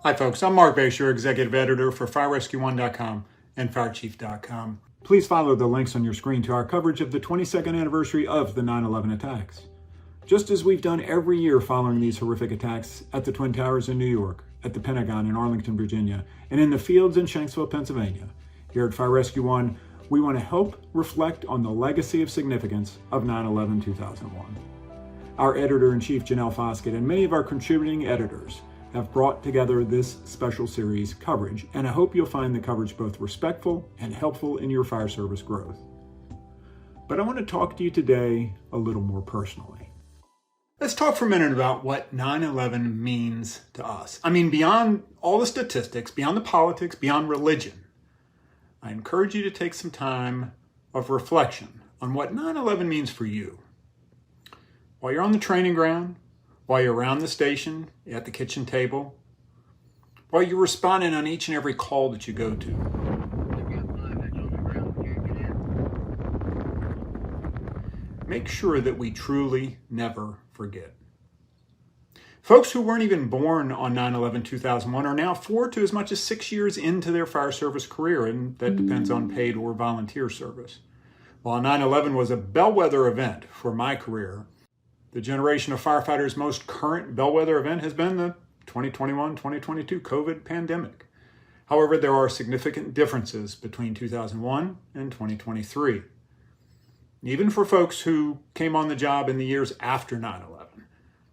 Hi folks, I'm Marc Bashoor, Executive Editor for FireRescue1.com and FireChief.com. Please follow the links on your screen to our coverage of the 22nd anniversary of the 9/11 attacks. Just as we've done every year following these horrific attacks at the Twin Towers in New York, at the Pentagon in Arlington, Virginia, and in the fields in Shanksville, Pennsylvania, here at Fire Rescue 1, we want to help reflect on the legacy of significance of 9/11-2001. Our Editor-in-Chief, Janelle Foskett, and many of our contributing editors have brought together this special series coverage, and I hope you'll find the coverage both respectful and helpful in your fire service growth. But I want to talk to you today a little more personally. Let's talk for a minute about what 9/11 means to us. I mean, beyond all the statistics, beyond the politics, beyond religion, I encourage you to take some time of reflection on what 9/11 means for you. While you're on the training ground, while you're around the station, at the kitchen table, while you're responding on each and every call that you go to. Make sure that we truly never forget. Folks who weren't even born on 9/11-2001 are now 4 to as much as 6 years into their fire service career, and that depends on paid or volunteer service. While 9/11 was a bellwether event for my career, the generation of firefighters' most current bellwether event has been the 2021-2022 COVID pandemic. However, there are significant differences between 2001 and 2023. Even for folks who came on the job in the years after 9/11,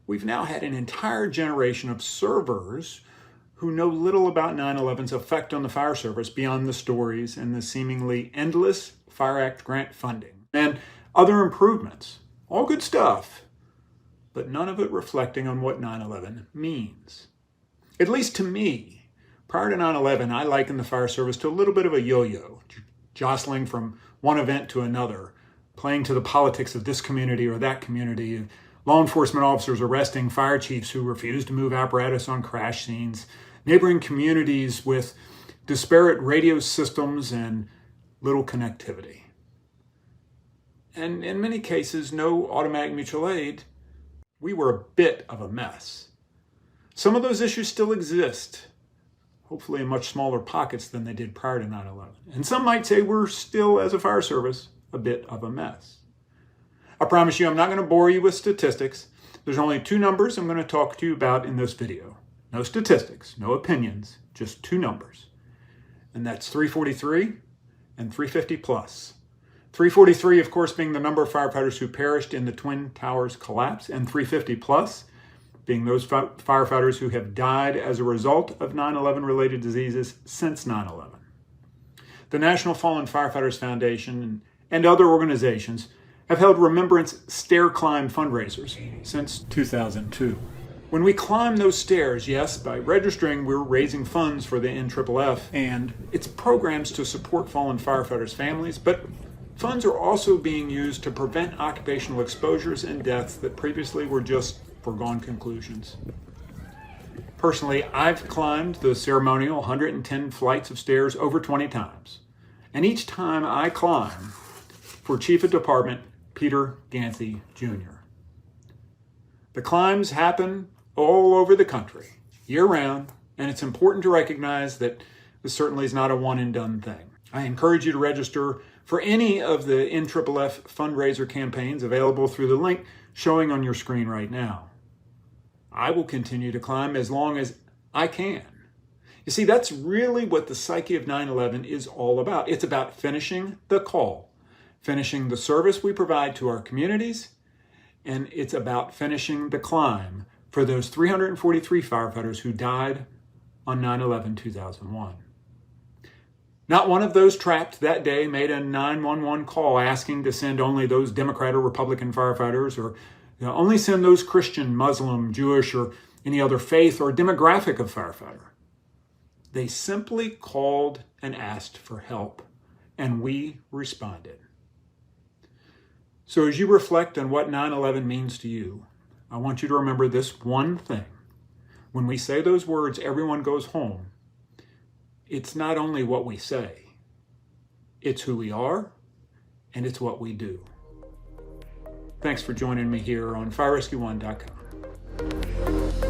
we've now had an entire generation of servers who know little about 9/11's effect on the fire service beyond the stories and the seemingly endless Fire Act grant funding and other improvements. All good stuff, but none of it reflecting on what 9/11 means. At least to me, prior to 9/11, I likened the fire service to a little bit of a yo-yo, jostling from one event to another, playing to the politics of this community or that community, law enforcement officers arresting fire chiefs who refused to move apparatus on crash scenes, neighboring communities with disparate radio systems and little connectivity. And in many cases, no automatic mutual aid. We were a bit of a mess. Some of those issues still exist, hopefully in much smaller pockets than they did prior to 9/11. And some might say we're still, as a fire service, a bit of a mess. I promise you I'm not going to bore you with statistics. There's only 2 numbers I'm going to talk to you about in this video. No statistics, no opinions, just 2 numbers. And that's 343 and 350 plus. 343, of course, being the number of firefighters who perished in the Twin Towers collapse, and 350 plus being those firefighters who have died as a result of 9/11 related diseases since 9/11. The National Fallen Firefighters Foundation and other organizations have held remembrance stair climb fundraisers since 2002. When we climb those stairs, yes, by registering, we're raising funds for the NFFF and its programs to support fallen firefighters' families, but funds are also being used to prevent occupational exposures and deaths that previously were just foregone conclusions. Personally, I've climbed the ceremonial 110 flights of stairs over 20 times. And each time I climb for Chief of Department Peter Gancy Jr. The climbs happen all over the country, year-round, and it's important to recognize that this certainly is not a one-and-done thing. I encourage you to register for any of the NFFF fundraiser campaigns available through the link showing on your screen right now. I will continue to climb as long as I can. You see, that's really what the psyche of 9/11 is all about. It's about finishing the call, finishing the service we provide to our communities, and it's about finishing the climb for those 343 firefighters who died on 9/11-2001. Not one of those trapped that day made a 911 call asking to send only those Democrat or Republican firefighters, or only send those Christian, Muslim, Jewish, or any other faith or demographic of firefighter. They simply called and asked for help, and we responded. So as you reflect on what 9/11 means to you, I want you to remember this one thing. When we say those words, everyone goes home, it's not only what we say, it's who we are, and it's what we do. Thanks for joining me here on FireRescue1.com.